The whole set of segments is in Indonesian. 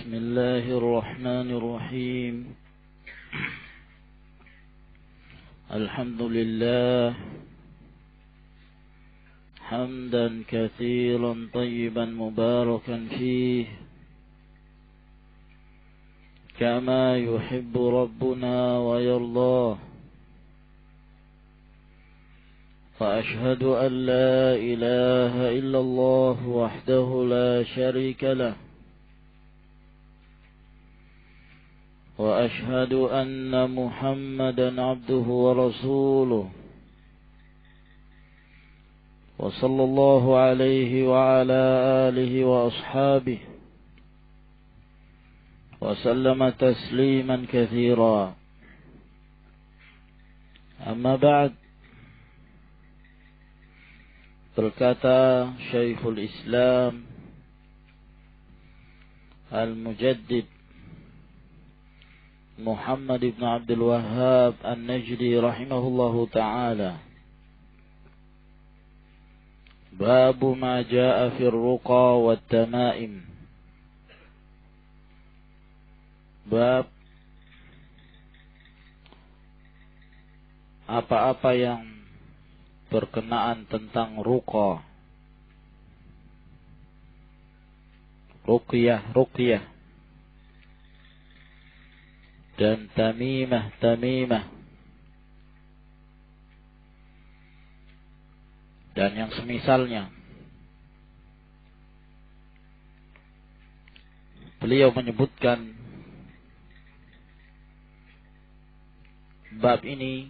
بسم الله الرحمن الرحيم الحمد لله حمدا كثيرا طيبا مباركا فيه كما يحب ربنا ويرضاه وأشهد أن لا إله إلا الله وحده لا شريك له وأشهد أن محمدا عبده ورسوله وصلى الله عليه وعلى آله وأصحابه وسلم تسليما كثيرا أما بعد. Berkata Syekhul Islam Al-Mujaddid Muhammad ibn Abdul Wahhab An-Najdi rahimahullahu ta'ala, Babu ma ja'a fir ruqa wat tamaim. Bab apa-apa yang berkenaan tentang ruqa, ruqyah dan tamimah dan yang semisalnya. Beliau menyebutkan bab ini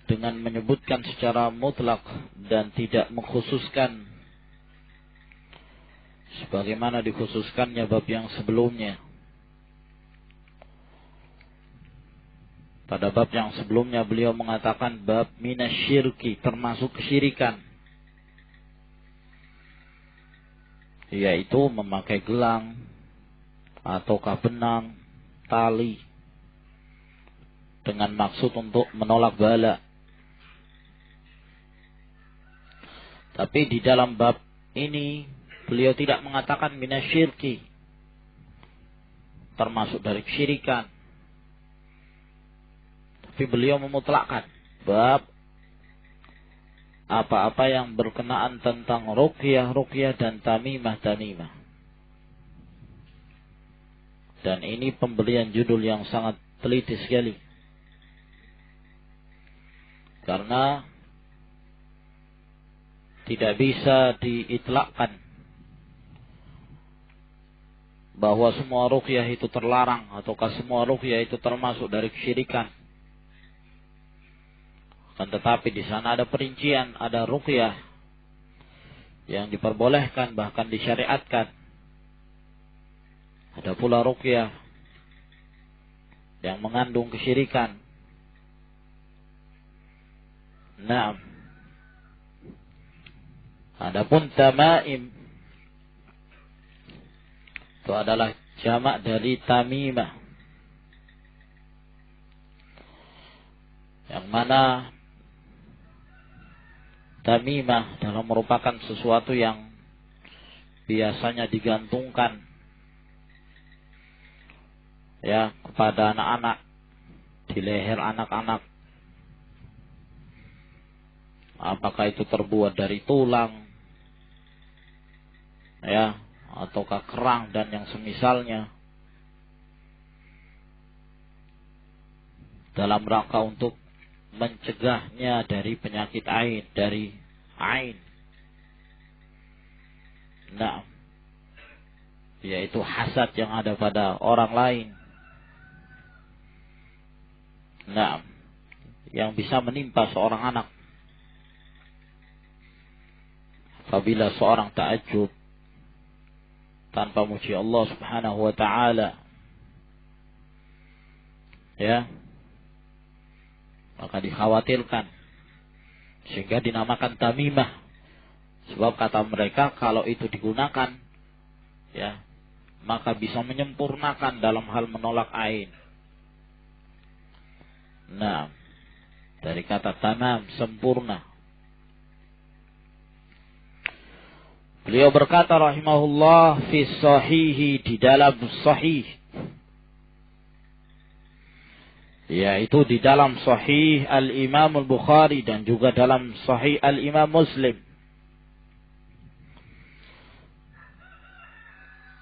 dengan menyebutkan secara mutlak dan tidak mengkhususkan sebagaimana dikhususkannya bab yang sebelumnya. Pada bab yang sebelumnya beliau mengatakan bab minasyirki, termasuk kesyirikan, yaitu memakai gelang ataukah benang, tali dengan maksud untuk menolak bala. Tapi di dalam bab ini beliau tidak mengatakan minasyirki, termasuk dari kesyirikan. Tapi beliau memutlakkan bab apa-apa yang berkenaan tentang ruqyah dan tamimah. Dan ini pemberian judul yang sangat teliti sekali, karena tidak bisa diitlakkan bahwa semua ruqyah itu terlarang ataukah semua ruqyah itu termasuk dari kesyirikan. Kan tetapi di sana ada perincian, ada ruqyah yang diperbolehkan bahkan disyariatkan. Ada pula ruqyah yang mengandung kesyirikan. Naam. Adapun tamaim itu adalah jamak dari tamimah, yang mana tamimah adalah merupakan sesuatu yang biasanya digantungkan ya kepada anak-anak, di leher anak-anak. Apakah itu terbuat dari tulang ya ataukah kerang dan yang semisalnya, dalam rangka untuk mencegahnya dari penyakit ain, dari ain. Nah, yaitu hasad yang ada pada orang lain. Nah, yang bisa menimpa seorang anak apabila seorang ta'ajjub tanpa muji Allah subhanahu wa ta'ala, ya, maka dikhawatirkan, sehingga dinamakan tamimah. Sebab kata mereka kalau itu digunakan, ya, maka bisa menyempurnakan dalam hal menolak ain. Nah, dari kata tamam, sempurna. Beliau berkata rahimahullah fi sahihi, di dalam sahih, yaitu di dalam sahih al-Imam al-Bukhari dan juga dalam sahih al-Imam Muslim,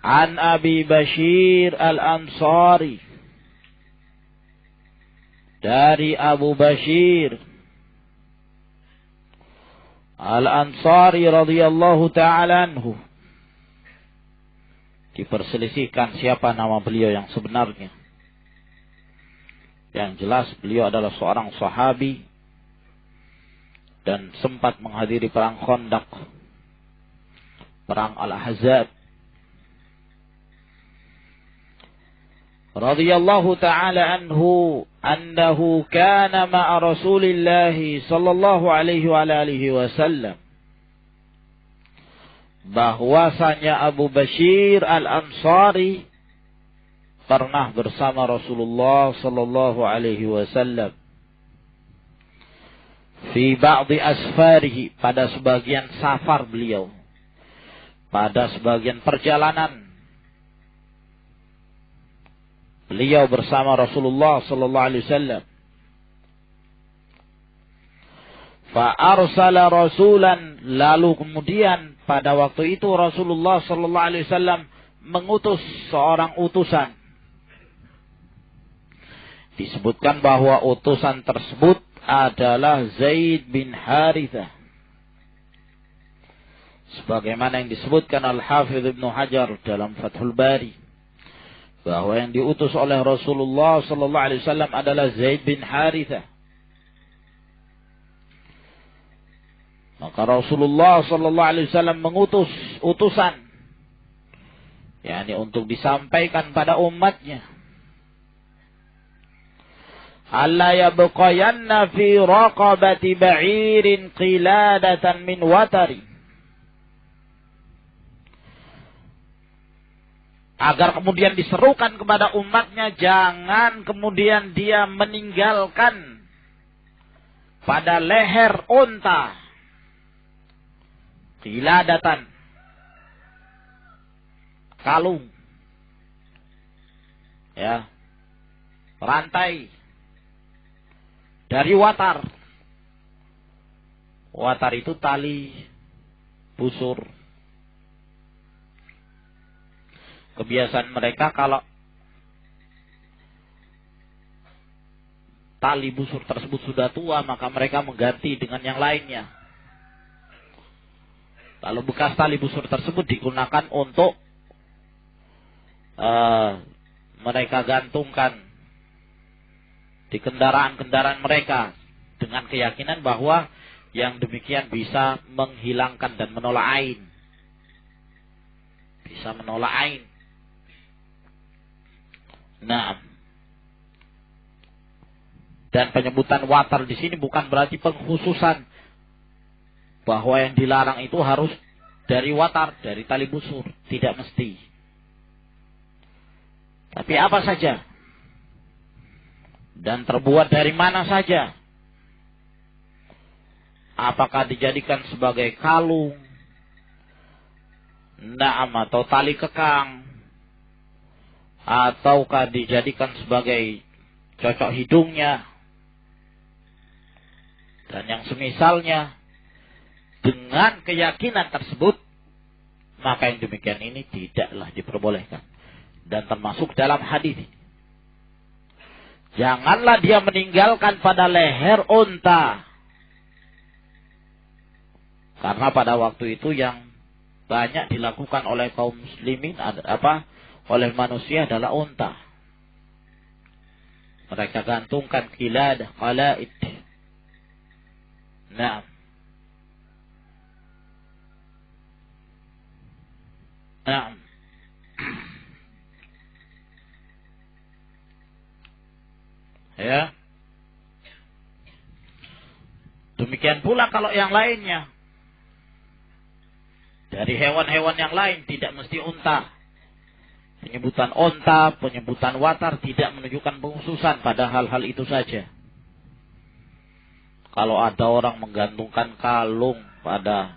an Abi Bashir al-Ansari, dari Abu Bashir Al-Ansari radhiyallahu ta'ala anhu. Diperselisihkan siapa nama beliau yang sebenarnya. Yang jelas beliau adalah seorang sahabi dan sempat menghadiri perang Khandaq, perang Al-Ahzab. Radhiyallahu ta'ala anhu annahu kana ma'a Rasulillah sallallahu alaihi wa alihi wasallam, bahwasanya Abu Bashir Al-Ansari pernah bersama Rasulullah sallallahu alaihi wasallam fi ba'di asfarihi, pada sebagian safar beliau, pada sebagian perjalanan beliau bersama Rasulullah sallallahu alaihi wasallam. Fa arsala rasulan, lalu kemudian pada waktu itu Rasulullah sallallahu alaihi wasallam mengutus seorang utusan. Disebutkan bahwa utusan tersebut adalah Zaid bin Harithah, sebagaimana yang disebutkan Al-Hafidh Ibnu Hajar dalam Fathul Bari, bahwa yang diutus oleh Rasulullah sallallahu alaihi wasallam adalah Zaid bin Harithah. Maka Rasulullah sallallahu alaihi wasallam mengutus utusan, yakni untuk disampaikan pada umatnya, alla yabqayanna fi raqabati ba'irin qiladatan min watari, agar kemudian diserukan kepada umatnya, jangan kemudian dia meninggalkan pada leher unta qiladatan, kalung, ya, rantai dari watar. Watar itu tali busur. Kebiasaan mereka kalau tali busur tersebut sudah tua, maka mereka mengganti dengan yang lainnya. Lalu bekas tali busur tersebut digunakan untuk mereka gantungkan di kendaraan-kendaraan mereka, dengan keyakinan bahwa yang demikian bisa menghilangkan dan menolak ain. Bisa menolak ain. Nah, dan penyebutan watar di sini bukan berarti pengkhususan bahwa yang dilarang itu harus dari watar, dari tali busur, tidak mesti. Tapi apa saja dan terbuat dari mana saja, apakah dijadikan sebagai kalung, naam, atau tali kekang, ataukah dijadikan sebagai cocok hidungnya dan yang semisalnya, dengan keyakinan tersebut, maka yang demikian ini tidaklah diperbolehkan. Dan termasuk dalam hadis, janganlah dia meninggalkan pada leher unta, karena pada waktu itu yang banyak dilakukan oleh kaum muslimin oleh manusia adalah unta. Mereka gantungkan qilad, qalaid. Nah, ya. Demikian pula kalau yang lainnya, dari hewan-hewan yang lain, tidak mesti unta. Penyebutan unta, penyebutan watar tidak menunjukkan pengkhususan pada hal-hal itu saja. Kalau ada orang menggantungkan kalung pada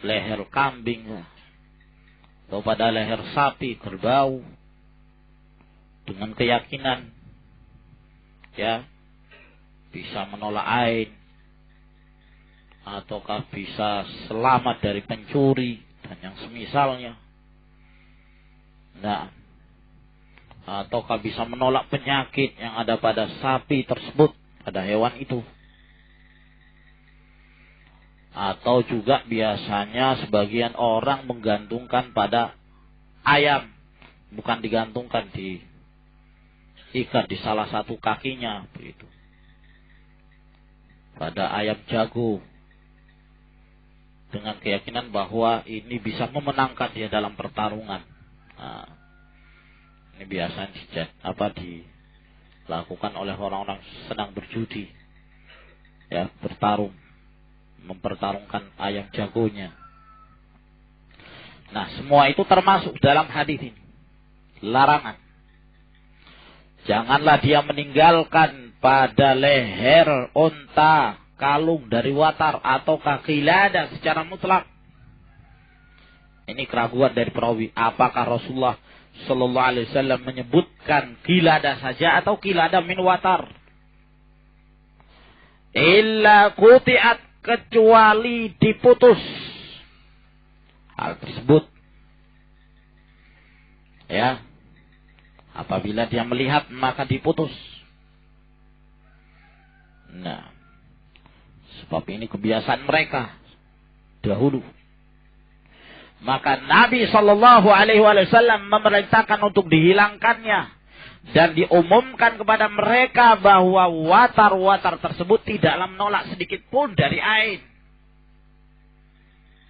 leher kambing atau pada leher sapi kerbau dengan keyakinan ya bisa menolak ain ataukah bisa selamat dari pencuri dan yang semisalnya. Nah, ataukah bisa menolak penyakit yang ada pada sapi tersebut, pada hewan itu. Atau juga biasanya sebagian orang menggantungkan pada ayam, bukan digantungkan, diikat di salah satu kakinya begitu. Pada ayam jago, dengan keyakinan bahwa ini bisa memenangkan dia dalam pertarungan. Nah, ini biasanya dilakukan oleh orang-orang sedang berjudi, ya, bertarung, mempertarungkan ayam jagonya. Nah, semua itu termasuk dalam hadis ini, larangan. Janganlah dia meninggalkan pada leher unta kalung dari watar atau qiladah secara mutlak. Ini keraguan dari perawi. Apakah Rasulullah Sallallahu Alaihi Wasallam menyebutkan qiladah saja atau qiladah min watar? Illa quti'at, kecuali diputus hal tersebut. Ya, apabila dia melihat maka diputus. Nah, sebab ini kebiasaan mereka dahulu. Maka Nabi Shallallahu Alaihi Wasallam memerintahkan untuk dihilangkannya dan diumumkan kepada mereka bahwa watar-watar tersebut tidaklah menolak sedikit pun dari ain.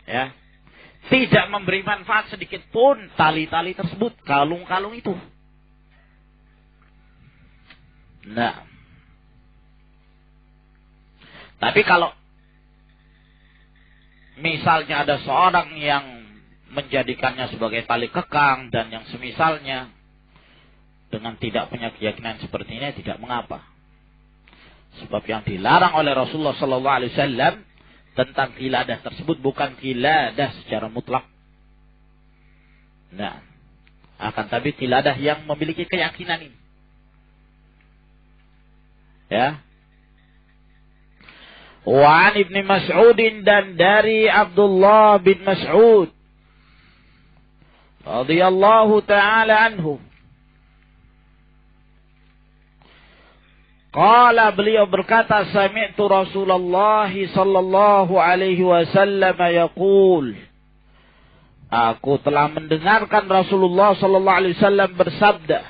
Ya, tidak memberi manfaat sedikit pun tali-tali tersebut, kalung-kalung itu. Nah, tapi kalau misalnya ada seorang yang menjadikannya sebagai tali kekang dan yang semisalnya, dengan tidak punya keyakinan seperti ini tidak mengapa. Sebab yang dilarang oleh Rasulullah Sallallahu Alaihi Wasallam tentang qiladah tersebut bukan qiladah secara mutlak. Nah, akan tapi qiladah yang memiliki keyakinan ini. Ya. Wa an Ibnu Mas'ud, dan dari Abdullah bin Mas'ud radhiyallahu taala anhu, qala, beliau berkata, sami'tu Rasulullah sallallahu alaihi wasallam yaqul, aku telah mendengarkan Rasulullah sallallahu alaihi wasallam bersabda,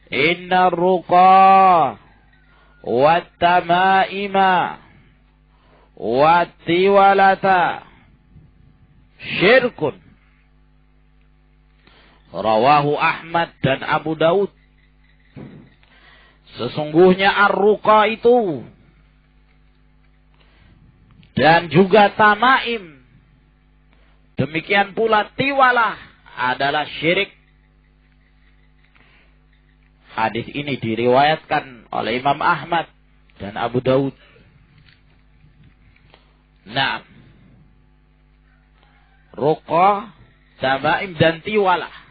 inna ruqa wat tamaima wat tiwalata syirkun. Rawahu Ahmad dan Abu Daud. Sesungguhnya ar-ruqa itu dan juga tamaim, demikian pula tiwalah, adalah syirik. Hadis ini diriwayatkan oleh Imam Ahmad dan Abu Daud. Nah, ruqa, tamaim dan tiwalah.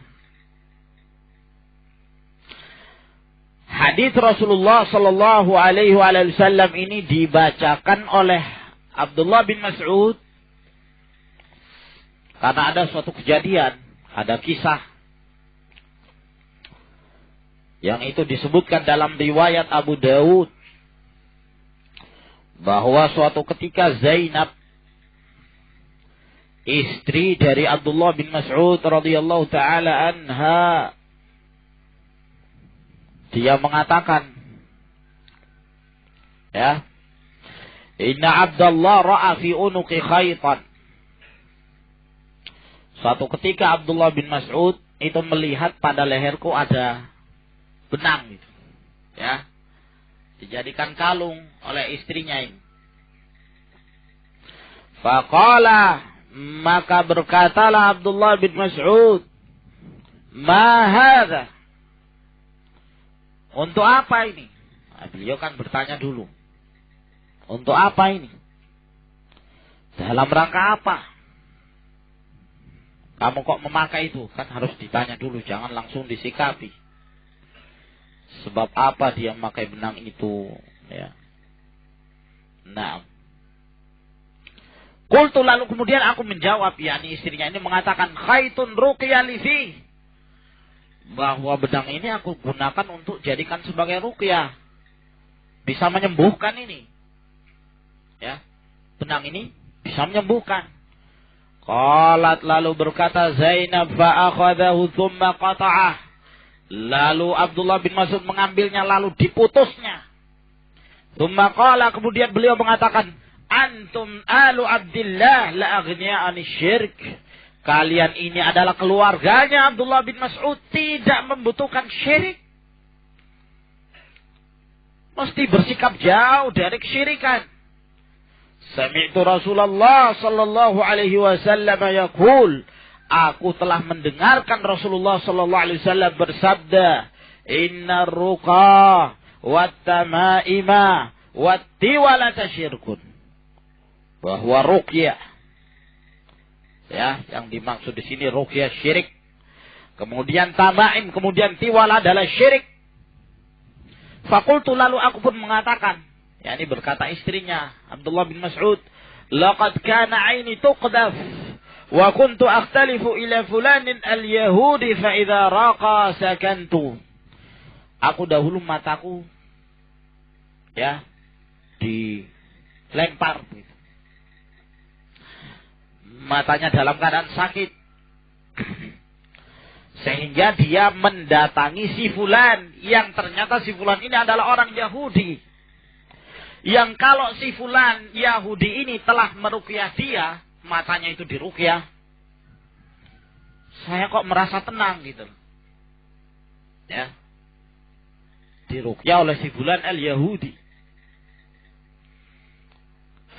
Hadis Rasulullah Sallallahu Alaihi Wasallam ini dibacakan oleh Abdullah bin Mas'ud karena ada suatu kejadian, ada kisah yang itu disebutkan dalam riwayat Abu Daud bahwa suatu ketika Zainab, istri dari Abdullah bin Mas'ud radhiyallahu taala anha, dia mengatakan, ya, inna Abdullah ra'a fi unuqi khaytan. Suatu ketika Abdullah bin Mas'ud itu melihat pada leherku ada benang gitu, ya, dijadikan kalung oleh istrinya ini. Faqala, maka berkatalah Abdullah bin Mas'ud, ma hadza, untuk apa ini? Nah, beliau kan bertanya dulu, untuk apa ini? Dalam rangka apa? Kamu kok memakai itu? Kan harus ditanya dulu, jangan langsung disikapi. Sebab apa dia memakai benang itu? Ya. Nah. Qultu, lalu kemudian aku menjawab, yakni istrinya ini mengatakan, khaitun ruqya li fi. Bahwa benang ini aku gunakan untuk jadikan sebagai ruqyah. Bisa menyembuhkan ini. Ya. Benang ini bisa menyembuhkan. Qalat, lalu berkata Zainab, fa'akhadahu thumma qata'ah. Lalu Abdullah bin Mas'ud mengambilnya lalu diputusnya. Thumma qala, kemudian beliau mengatakan, antum alu Abdillah la aghniya 'ani syirk. Kalian ini adalah keluarganya Abdullah bin Mas'ud, tidak membutuhkan syirik. Mesti bersikap jauh dari kesyirikan. Sami'tu Rasulullah sallallahu alaihi wasallam yaqul, aku telah mendengarkan Rasulullah sallallahu alaihi wasallam bersabda, innar ruqa wat tamaima wat tiwalata syirkun. Bahwa ruqyah, ya, yang dimaksud di sini ruqyah syirik. Kemudian tamaim, kemudian tiwala adalah syirik. Fakultu, lalu aku pun mengatakan, yakni berkata istrinya Abdullah bin Mas'ud, laqad kana 'aini tuqdaf wa kuntu akhtalifu ila fulanin al-yahudi fa idza raqa sakantu. Aku dahulu mataku, ya, dilempar gitu. Matanya dalam keadaan sakit. Sehingga dia mendatangi si fulan, yang ternyata si fulan ini adalah orang Yahudi. Yang kalau si fulan Yahudi ini telah meruqyah dia, matanya itu diruqyah, saya kok merasa tenang gitu. Ya. Diruqyah oleh si fulan al-Yahudi.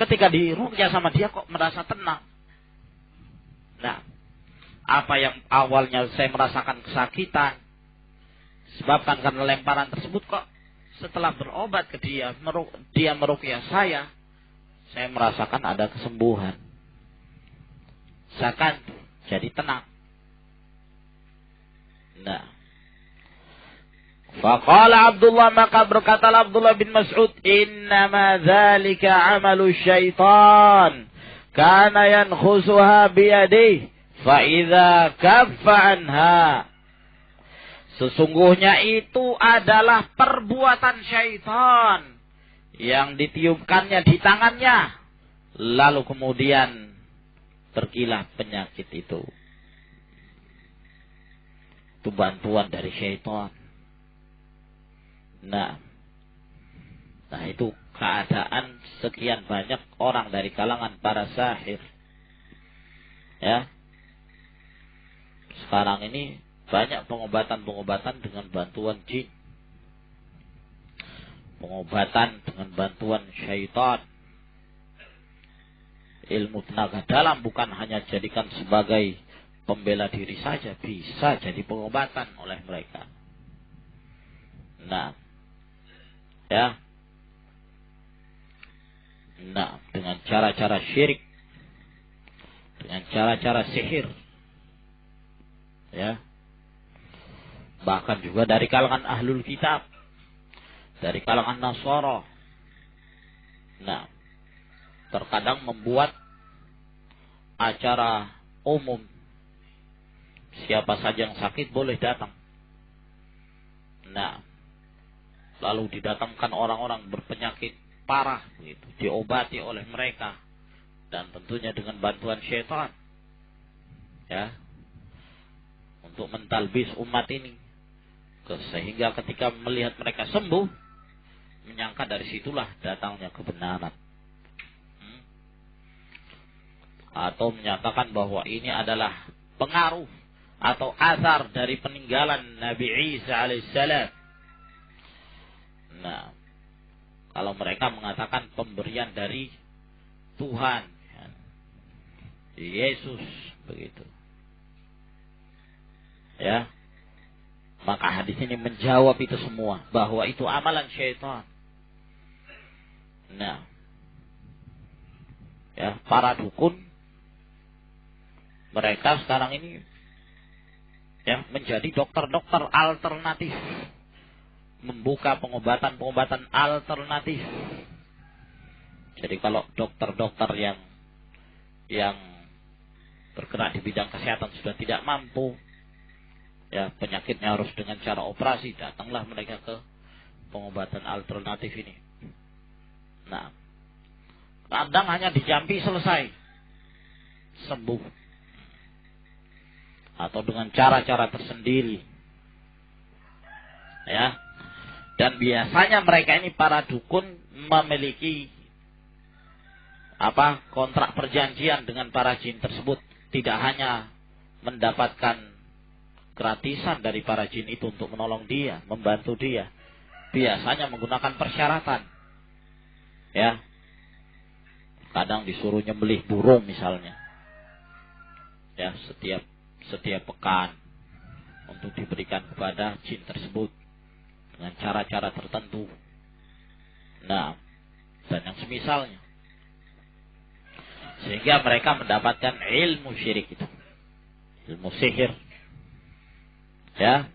Ketika diruqyah sama dia kok merasa tenang. Nah, apa yang awalnya saya merasakan kesakitan sebabkan karena lemparan tersebut, kok setelah berobat ke dia, dia meruqyah saya merasakan ada kesembuhan. Sakan, jadi tenang. Nah, faqala Abdullah, maka berkatalah Abdullah bin Mas'ud, innama dzalika amalu syaitan kana yankhusuha biyadihi fa idza kaffa anha. Sesungguhnya itu adalah perbuatan syaitan yang ditiupkannya di tangannya, lalu kemudian terkilah penyakit itu. Itu bantuan dari syaitan. Nah itu keadaan sekian banyak orang dari kalangan para sahir. Ya. Sekarang ini banyak pengobatan-pengobatan dengan bantuan jin. Pengobatan dengan bantuan syaitan. Ilmu tenaga dalam bukan hanya jadikan sebagai pembela diri saja, bisa jadi pengobatan oleh mereka. Nah, ya. Nah, dengan cara-cara syirik, dengan cara-cara sihir, ya. Bahkan juga dari kalangan ahlul kitab, dari kalangan Nasara. Nah, terkadang membuat acara umum, siapa saja yang sakit boleh datang. Nah, lalu didatangkan orang-orang berpenyakit parah, gitu, diobati oleh mereka, dan tentunya dengan bantuan syaitan, ya, untuk mentalbis umat ini, sehingga ketika melihat mereka sembuh, menyangka dari situlah datangnya kebenaran, atau menyatakan bahwa ini adalah pengaruh atau asar dari peninggalan Nabi Isa alaihissalam. Nah, kalau mereka mengatakan pemberian dari Tuhan, ya, Yesus, begitu, ya, maka hadis ini menjawab itu semua, bahwa itu amalan syaitan. Nah, ya, para dukun, mereka sekarang ini ya menjadi dokter-dokter alternatif, membuka pengobatan-pengobatan alternatif. Jadi kalau dokter-dokter yang bergerak di bidang kesehatan sudah tidak mampu, ya penyakitnya harus dengan cara operasi, datanglah mereka ke pengobatan alternatif ini. Nah, kadang hanya dijampi selesai, sembuh. Atau dengan cara-cara tersendiri. Ya. Dan biasanya mereka ini para dukun memiliki kontrak perjanjian dengan para jin tersebut. Tidak hanya mendapatkan gratisan dari para jin itu untuk menolong dia, membantu dia. Biasanya menggunakan persyaratan. Ya. Kadang disuruh nyembelih burung misalnya. Ya, setiap pekan untuk diberikan kepada jin tersebut dengan cara-cara tertentu. Nah, dan yang semisalnya. Sehingga mereka mendapatkan ilmu syirik itu. Ilmu sihir. Ya.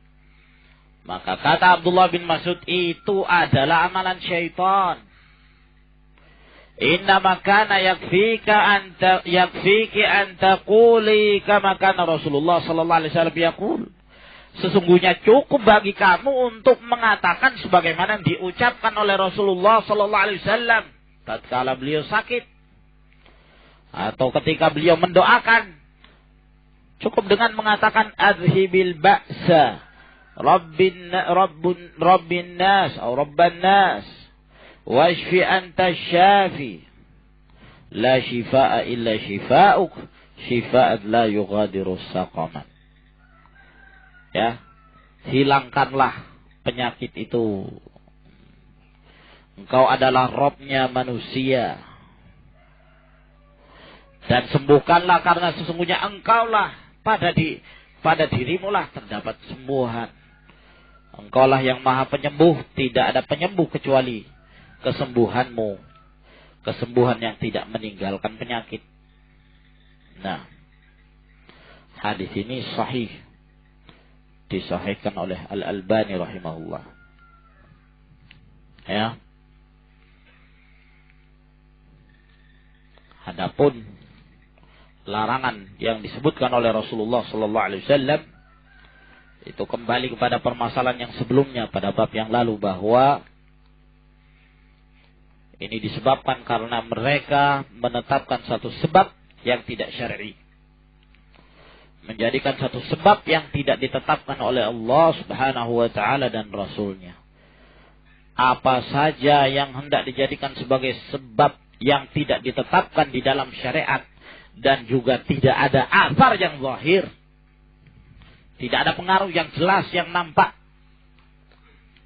Maka kata Abdullah bin Mas'ud, itu adalah amalan syaitan. Innama kana yakfiki anta quli kama kana Rasulullah sallallahu alaihi wasallam yaqul. Sesungguhnya cukup bagi kamu untuk mengatakan sebagaimana diucapkan oleh Rasulullah sallallahu alaihi wasallam tatkala beliau sakit atau ketika beliau mendoakan. Cukup dengan mengatakan adhibil ba'sa rabbin nas atau rabban nas washfi anta syafi la shifaa illa shifaa'uk shifa'at la yughadiru saqaman. Ya, hilangkanlah penyakit itu. Engkau adalah Rabbnya manusia. Dan sembuhkanlah karena sesungguhnya engkaulah pada dirimu lah terdapat kesembuhan. Engkaulah yang maha penyembuh, tidak ada penyembuh kecuali kesembuhanmu. Kesembuhan yang tidak meninggalkan penyakit. Nah, hadis ini sahih. Disahihkan oleh Al-Albani rahimahullah. Ya. Adapun larangan yang disebutkan oleh Rasulullah sallallahu alaihi wasallam itu kembali kepada permasalahan yang sebelumnya pada bab yang lalu, bahwa ini disebabkan karena mereka menetapkan satu sebab yang tidak syar'i, menjadikan satu sebab yang tidak ditetapkan oleh Allah Subhanahu wa taala dan Rasulnya. Apa saja yang hendak dijadikan sebagai sebab yang tidak ditetapkan di dalam syariat dan juga tidak ada asar yang zahir, tidak ada pengaruh yang jelas yang nampak,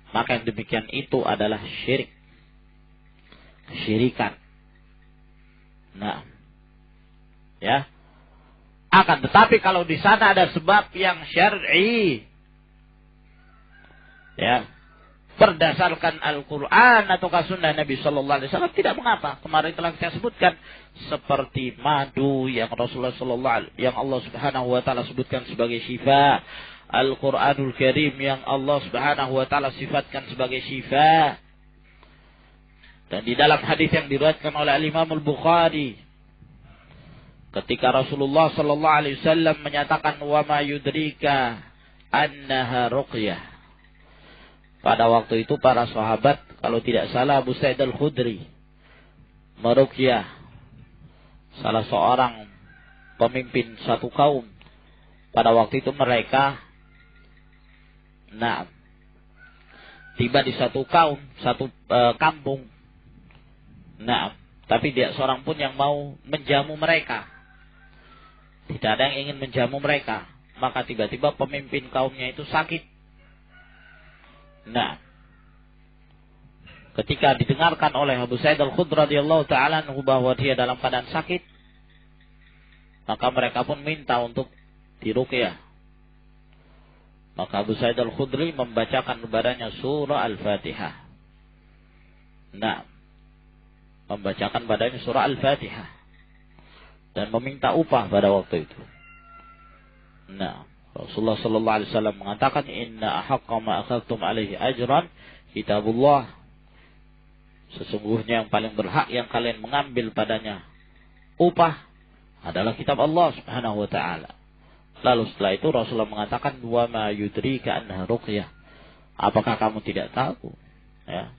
maka yang demikian itu adalah syirik, kesyirikan. Nah, ya. Akan tetapi kalau di sana ada sebab yang syar'i, ya, berdasarkan Al-Quran atau sunnah Nabi Sallallahu Alaihi Wasallam, tidak mengapa. Kemarin telah kita sebutkan seperti madu yang Rasulullah yang Allah Subhanahu Wa Taala sebutkan sebagai syifa, Al-Quranul Karim yang Allah Subhanahu Wa Taala sifatkan sebagai syifa, dan di dalam hadis yang diriwayatkan oleh Imam Al-Bukhari, ketika Rasulullah Sallallahu Alaihi Wasallam menyatakan wa ma yudrika annaha ruqyah. Pada waktu itu para sahabat, kalau tidak salah Abu Sa'id Al-Khudri meruqyah salah seorang pemimpin satu kaum. Pada waktu itu mereka tiba di satu kaum, satu kampung. Tapi tidak seorang pun yang mau menjamu mereka. Tidak ada yang ingin menjamu mereka. Maka tiba-tiba pemimpin kaumnya itu sakit. Ketika didengarkan oleh Abu Sa'id Al-Khudri radhiyallahu ta'ala anhu bahwa dia dalam keadaan sakit, maka mereka pun minta untuk diruqyah. Maka Abu Sa'id Al-Khudri membacakan kepadanya surah Al-Fatihah. Membacakan padanya surah Al-Fatihah. dan meminta upah pada waktu itu. Nah, Rasulullah sallallahu alaihi wasallam mengatakan, "Inna ahaqqa ma akhadtum alaihi ajran kitabullah." Sesungguhnya yang paling berhak yang kalian mengambil padanya upah adalah kitab Allah Subhanahu wa taala. Lalu setelah itu Rasulullah mengatakan, "Wa ma yudrika annaha ruqyah." Apakah kamu tidak tahu? Ya.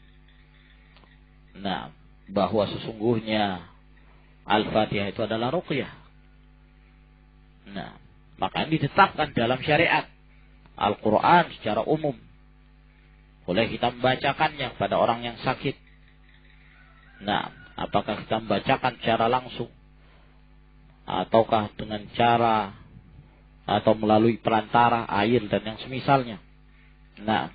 Nah, bahwa sesungguhnya Al-Fatihah itu adalah ruqyah. Nah, maka ini ditetapkan dalam syariat Al-Quran secara umum. Boleh kita membacakannya pada orang yang sakit. Nah, apakah kita membacakan secara langsung? Ataukah dengan cara atau melalui perantara air dan yang semisalnya? Nah,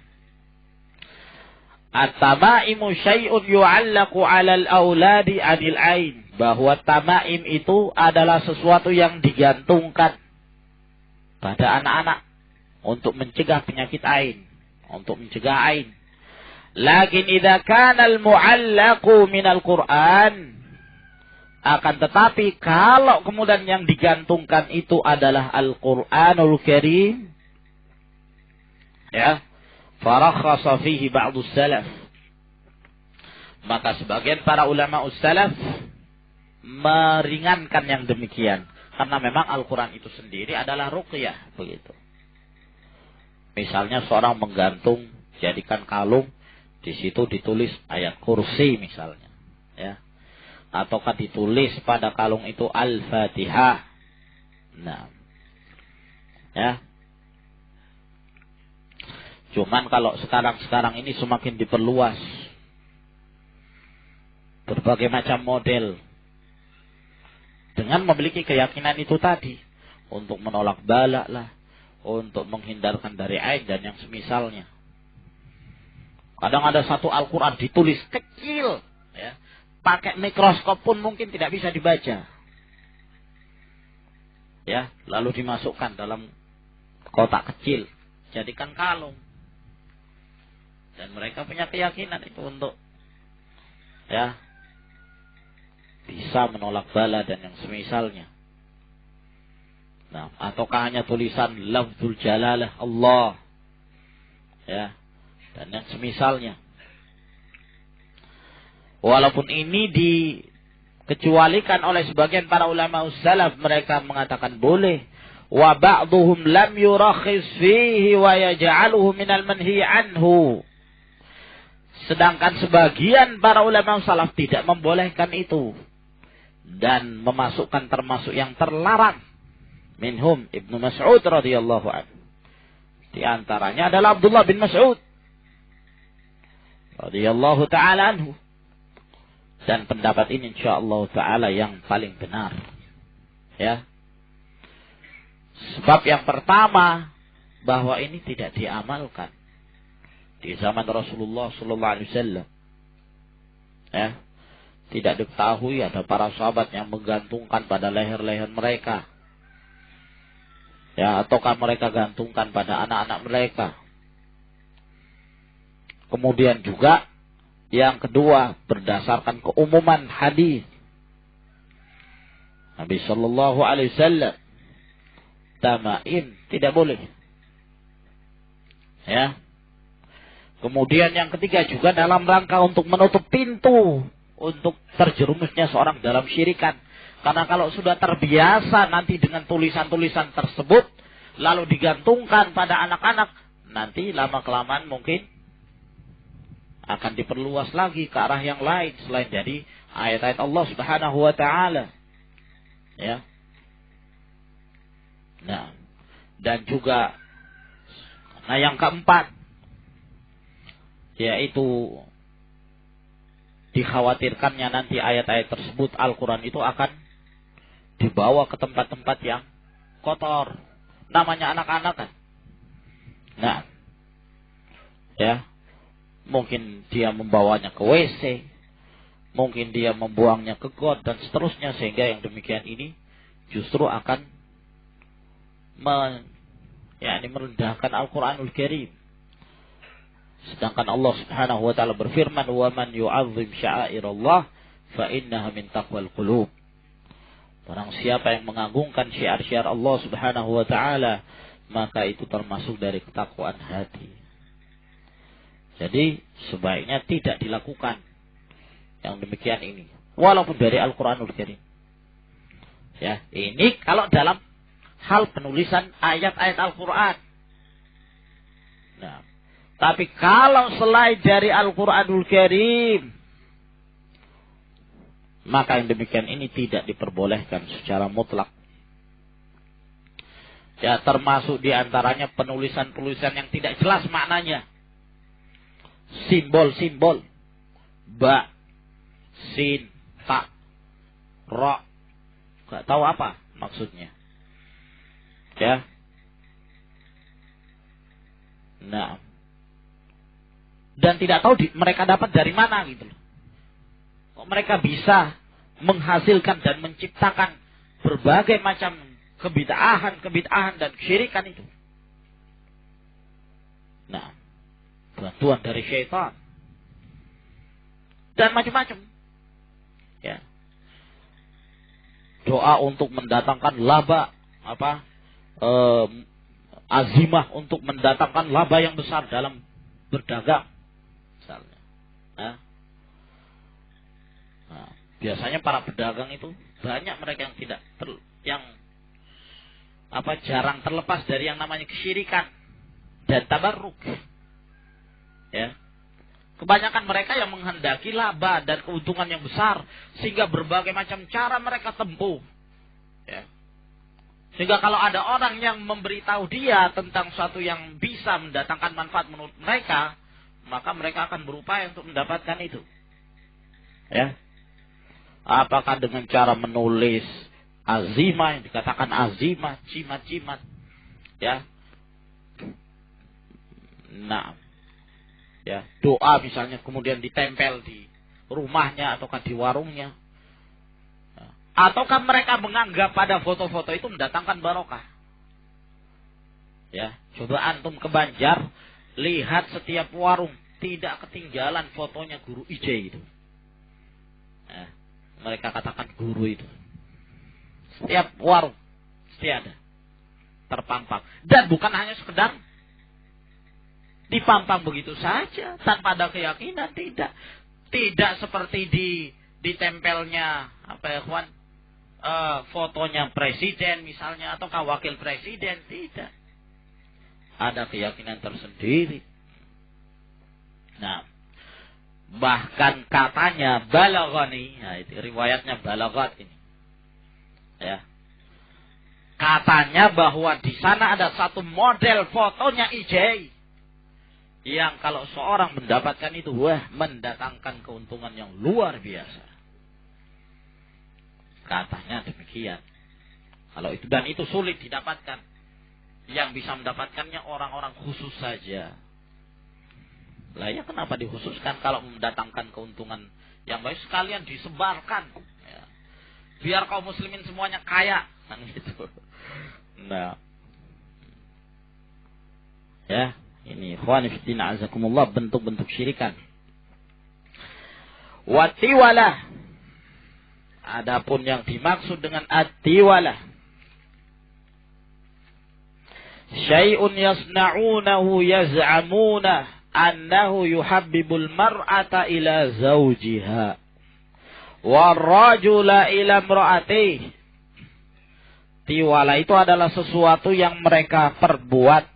at-tamaimu syai'un yu'allaqu 'alal auladi 'anil ain. Bahwa tamaim itu adalah sesuatu yang digantungkan pada anak-anak untuk mencegah penyakit ain, untuk mencegah ain. Lakin idza kana al-mu'allaqu minal Qur'an, akan tetapi kalau kemudian yang digantungkan itu adalah Al-Qur'anul Karim, ya, farakhasa fihi ba'dus salaf, maka sebagian para ulama salaf meringankan yang demikian, karena memang Al-Quran itu sendiri adalah ruqyah, begitu. Misalnya seorang menggantung, jadikan kalung, di situ ditulis ayat kursi misalnya, ya, ataukah ditulis pada kalung itu Al-Fatihah. Nah, ya. Cuman kalau sekarang ini semakin diperluas berbagai macam model dengan memiliki keyakinan itu tadi, untuk menolak bala lah, untuk menghindarkan dari ain dan yang semisalnya. Kadang ada satu Al-Quran ditulis kecil, ya, pakai mikroskop pun mungkin tidak bisa dibaca, ya, lalu dimasukkan dalam kotak kecil, jadikan kalung, dan mereka punya keyakinan itu untuk, ya, bisa menolak bala dan yang semisalnya. Nah, ataukah hanya tulisan lafzul jalalah Allah, ya, dan yang semisalnya. Walaupun ini dikecualikan oleh sebagian para ulama salaf, mereka mengatakan boleh. Wa ba'duhum lam yurakhis fihi wa yaj'aluhu minal manhi anhu. Sedangkan sebagian para ulama salaf tidak membolehkan itu dan memasukkan termasuk yang terlarang. Minhum Ibnu Mas'ud radhiyallahu anhu. Di antaranya adalah Abdullah bin Mas'ud radhiyallahu taala anhu. Dan pendapat ini insyaallah taala yang paling benar. Ya. Sebab yang pertama, bahwa ini tidak diamalkan di zaman Rasulullah sallallahu alaihi wasallam. Ya. Tidak diketahui ada para sahabat yang menggantungkan pada leher-leher mereka. Ya, ataukah mereka gantungkan pada anak-anak mereka. Kemudian juga yang kedua, berdasarkan keumuman hadis Nabi sallallahu alaihi wasallam, tamaim tidak boleh. Ya. Kemudian yang ketiga juga dalam rangka untuk menutup pintu untuk terjerumusnya seorang dalam syirikan. Karena kalau sudah terbiasa nanti dengan tulisan-tulisan tersebut, lalu digantungkan pada anak-anak, nanti lama-kelamaan mungkin akan diperluas lagi ke arah yang lain selain dari ayat-ayat Allah Subhanahu wa taala. Ya. Nah, dan juga yang keempat, yaitu dikhawatirkannya nanti ayat-ayat tersebut, Al-Quran itu akan dibawa ke tempat-tempat yang kotor. Namanya anak-anak kan. Nah, ya, mungkin dia membawanya ke WC, mungkin dia membuangnya ke got dan seterusnya, sehingga yang demikian ini justru akan merendahkan Al-Quranul Karim. Sedangkan Allah Subhanahu wa taala berfirman, "Wa man yu'azzim sya'airallah fa innaha min taqwal qulub." Barang siapa yang mengagungkan syiar-syiar Allah Subhanahu wa taala, maka itu termasuk dari ketakwaan hati. Jadi sebaiknya tidak dilakukan yang demikian ini, walaupun dari Al-Qur'anul Karim. Ya, ini kalau dalam hal penulisan ayat-ayat Al-Qur'an. Nah, tapi kalau selain dari Al-Qur'anul Karim, maka yang demikian ini tidak diperbolehkan secara mutlak. Ya, termasuk diantaranya penulisan-penulisan yang tidak jelas maknanya. Simbol-simbol. Ba, sin, ta, ro. Gak tahu apa maksudnya. Ya. Nah. Dan tidak tahu mereka dapat dari mana gitu loh. Kok mereka bisa menghasilkan dan menciptakan berbagai macam kebid'ahan dan kesyirikan itu. Nah, bantuan dari syaitan dan macam-macam. Ya. Doa untuk mendatangkan laba, azimah untuk mendatangkan laba yang besar dalam berdagang, misalnya. Nah, biasanya para pedagang itu banyak mereka yang jarang terlepas dari yang namanya kesyirikan dan tabarruk. Ya. Kebanyakan mereka yang menghendaki laba dan keuntungan yang besar, sehingga berbagai macam cara mereka tempuh. Ya. Sehingga kalau ada orang yang memberitahu dia tentang sesuatu yang bisa mendatangkan manfaat menurut mereka, maka mereka akan berupaya untuk mendapatkan itu. Ya. Apakah dengan cara menulis azimah, yang dikatakan azimah, jimat-jimat. Ya. Nah. Ya, doa misalnya kemudian ditempel di rumahnya ataukah di warungnya. Ataukah mereka menganggap pada foto-foto itu mendatangkan barokah. Ya, coba antum ke Banjar, lihat setiap warung tidak ketinggalan fotonya guru IJ itu. Ya, mereka katakan guru itu. Setiap warung pasti ada terpampang. Dan bukan hanya sekedar dipampang begitu saja tanpa ada keyakinan, tidak seperti ditempelnya fotonya presiden misalnya atau wakil presiden, tidak, ada keyakinan tersendiri. Nah, bahkan katanya balaghani, nah itu riwayatnya balaghat ini, ya, katanya bahwa di sana ada satu model fotonya IJ yang kalau seorang mendapatkan itu, mendatangkan keuntungan yang luar biasa. Katanya demikian. Kalau itu, dan itu sulit didapatkan. Yang bisa mendapatkannya orang-orang khusus saja. Lah ya, kenapa dikhususkan kalau mendatangkan keuntungan yang baik, sekalian disebarkan. Ya. Biar kaum muslimin semuanya kaya. Kan gitu. Nah. Ya. Ini ikhwan fillah azakumullah, bentuk-bentuk syirikan. Watiwalah. Adapun yang dimaksud dengan atiwalah, syai'un yasna'unahu yaz'amuna annahu yuhabbibul mar'ata ila zawjiha warrajula ila imra'atihi. Tiwala itu adalah sesuatu yang mereka perbuat,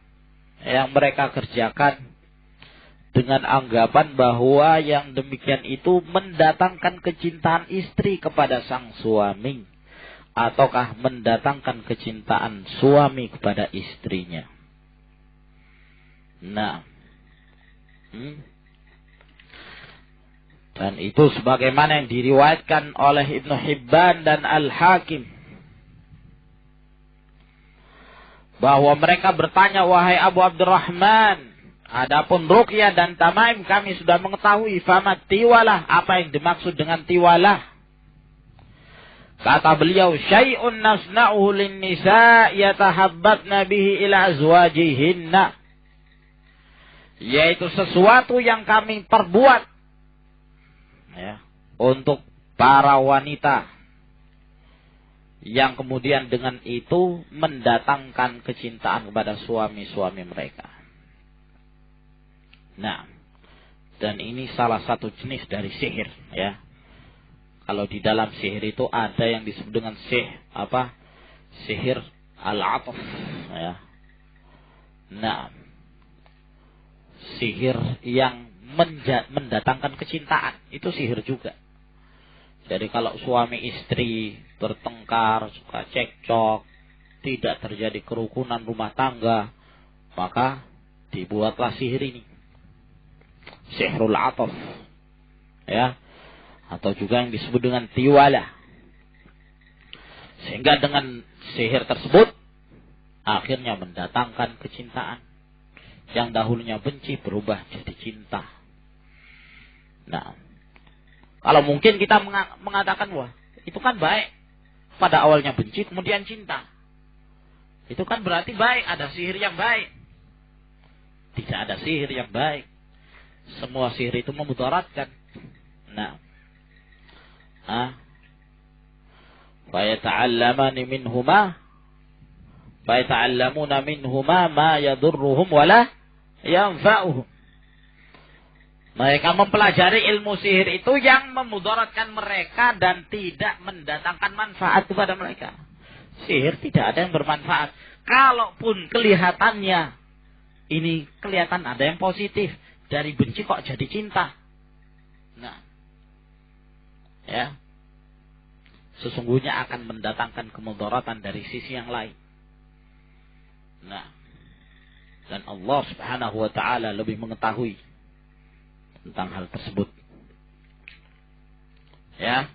yang mereka kerjakan dengan anggapan bahwa yang demikian itu mendatangkan kecintaan istri kepada sang suami, ataukah mendatangkan kecintaan suami kepada istrinya. Nah, dan itu sebagaimana yang diriwayatkan oleh Ibnu Hibban dan Al-Hakim, bahwa mereka bertanya, wahai Abu Abdurrahman, adapun ruqyah dan tamaim kami sudah mengetahui, famat tiwalah, apa yang dimaksud dengan tiwalah? Kata beliau, syai'un nasna'uhu lin-nisa yatahabbatna bihi ila azwajihinna, yaitu sesuatu yang kami perbuat, ya, untuk para wanita, yang kemudian dengan itu mendatangkan kecintaan kepada suami-suami mereka. Nah, dan ini salah satu jenis dari sihir, ya. Kalau di dalam sihir itu ada yang disebut dengan sihir al-'athf, ya. Nah, sihir yang mendatangkan kecintaan, itu sihir juga. Jadi kalau suami istri bertengkar, suka cekcok, tidak terjadi kerukunan rumah tangga, maka dibuatlah sihir ini, sihrul 'athf, ya, atau juga yang disebut dengan tiwalah. Sehingga dengan sihir tersebut akhirnya mendatangkan kecintaan. Yang dahulunya benci berubah jadi cinta. Nah, kalau mungkin kita mengatakan, wah, itu kan baik. Pada awalnya benci, kemudian cinta. Itu kan berarti baik, ada sihir yang baik. Tidak ada sihir yang baik. Semua sihir itu memudaratkan. Nah, فَيَتَعَلَّمُونَ مِنْهُمَا مَا يَضُرُّهُمْ وَلَا يَنْفَعُهُمْ. Mereka mempelajari ilmu sihir itu yang memudaratkan mereka dan tidak mendatangkan manfaat kepada mereka. Sihir tidak ada yang bermanfaat. Kalaupun kelihatannya ini kelihatan ada yang positif, dari benci kok jadi cinta. Nah, ya, sesungguhnya akan mendatangkan kemudaratan dari sisi yang lain. Nah, dan Allah Subhanahu wa taala lebih mengetahui tentang hal tersebut. Ya.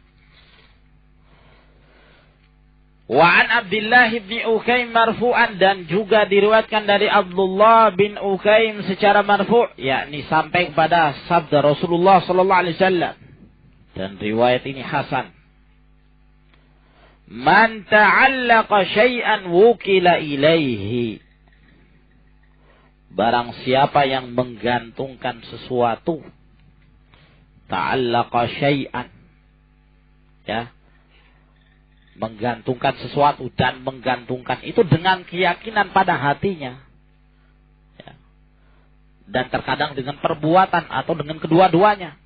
Wa an Abdullah bin Ukaim marfu'an, dan juga diriwayatkan dari Abdullah bin Ukaim secara marfu', yakni sampai kepada sabda Rasulullah sallallahu alaihi wasallam. Dan riwayat ini hasan. Man ta'allaqa syai'an wukila ilaihi. Barang siapa yang menggantungkan sesuatu, ta'allaqa syai'an, ya, menggantungkan sesuatu, dan menggantungkan itu dengan keyakinan pada hatinya, ya, dan terkadang dengan perbuatan atau dengan kedua-duanya.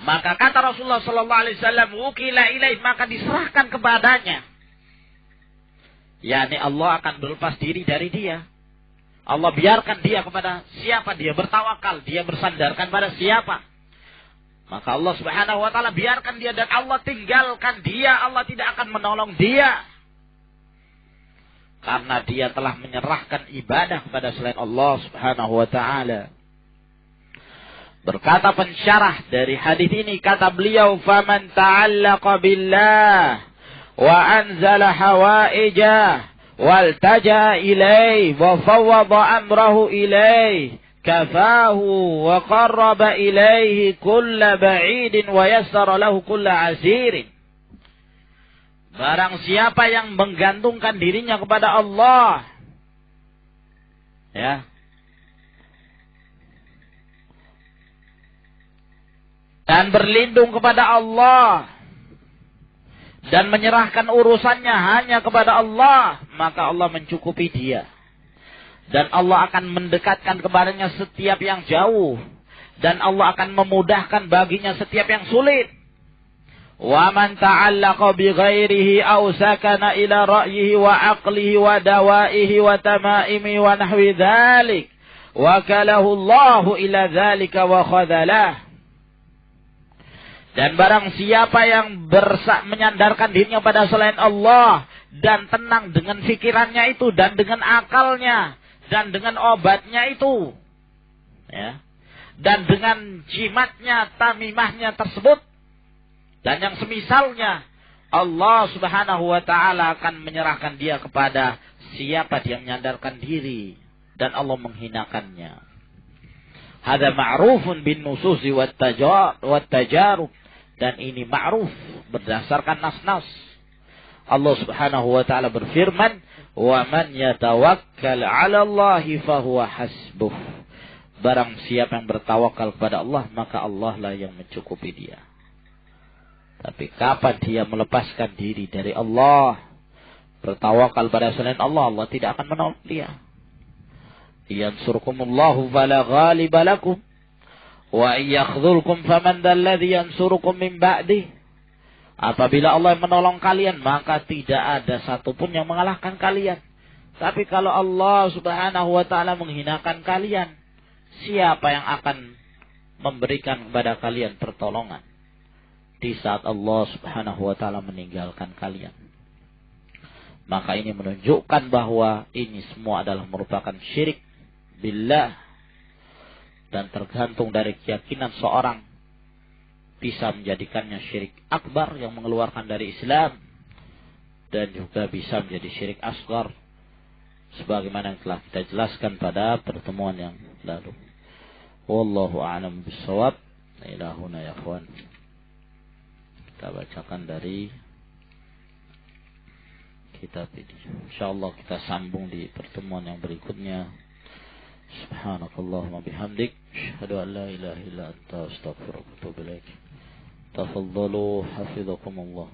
Maka kata Rasulullah sallallahu alaihi wasallam, wukila ilaih, maka diserahkan kepadanya. yakni Allah akan berlepas diri dari dia. Allah biarkan dia kepada siapa dia bertawakal, dia bersandarkan pada siapa. Maka Allah Subhanahu wa taala biarkan dia dan Allah tinggalkan dia, Allah tidak akan menolong dia. Karena dia telah menyerahkan ibadah kepada selain Allah Subhanahu wa taala. Berkata pensyarah dari hadis ini, kata beliau, "Faman ta'allaqa billah wa anzala hawaijah wal taja ilaih wa fawwada amrahu ilaih kafahu wa qarraba ilaihi kulla ba'idin wa yassara lahu kulla asirin." Barang siapa yang menggantungkan dirinya kepada Allah, ya, dan berlindung kepada Allah dan menyerahkan urusannya hanya kepada Allah, maka Allah mencukupi dia. Dan Allah akan mendekatkan kepadanya setiap yang jauh, dan Allah akan memudahkan baginya setiap yang sulit. Wa man ta'allaqa bi ghairihi aw sakana ila ra'yihi wa aqlihi wa dawaihi wa tamaimi wa nahwi dzalik wakalahu Allahu ila dzalika wa khadhalah. Dan barang siapa yang menyandarkan dirinya pada selain Allah dan tenang dengan fikirannya itu dan dengan akalnya dan dengan obatnya itu, ya, dan dengan jimatnya, tamimahnya tersebut dan yang semisalnya, Allah Subhanahu wa taala akan menyerahkan dia kepada siapa dia menyandarkan diri dan Allah menghinakannya. Hada ma'rufun bin nususi wat tajarub, dan ini ma'ruf berdasarkan nas-nas. Allah Subhanahu wa taala berfirman, "Wa man yatawakkal 'ala Allahi fahuwa hasbuh." Barang siapa yang bertawakal kepada Allah, maka Allah lah yang mencukupi dia. Tapi kapan dia melepaskan diri dari Allah, bertawakal pada selain Allah, Allah tidak akan menolong dia. Yansurkumullahu fala ghaliba lakum wa yakhdhulkum faman dzalladzi yansurukum min ba'di. Apabila Allah menolong kalian, maka tidak ada satupun yang mengalahkan kalian. Tapi kalau Allah Subhanahu wa taala menghinakan kalian, siapa yang akan memberikan kepada kalian pertolongan di saat Allah Subhanahu wa taala meninggalkan kalian? Maka ini menunjukkan bahwa ini semua adalah merupakan syirik billah, dan tergantung dari keyakinan seorang bisa menjadikannya syirik akbar yang mengeluarkan dari Islam, dan juga bisa menjadi syirik asghar sebagaimana yang telah kita jelaskan pada pertemuan yang lalu. Wallahu a'lam bishawab. Ilahuna ya ikhwan. Kita bacakan dari kitab ini. Insyaallah kita sambung di pertemuan yang berikutnya. Subhanakallahumma bihamdik, asyhadu an la ilaha illa anta, astaghfiruka wa atubu ilaik. Tafaddalu hafizakumullah.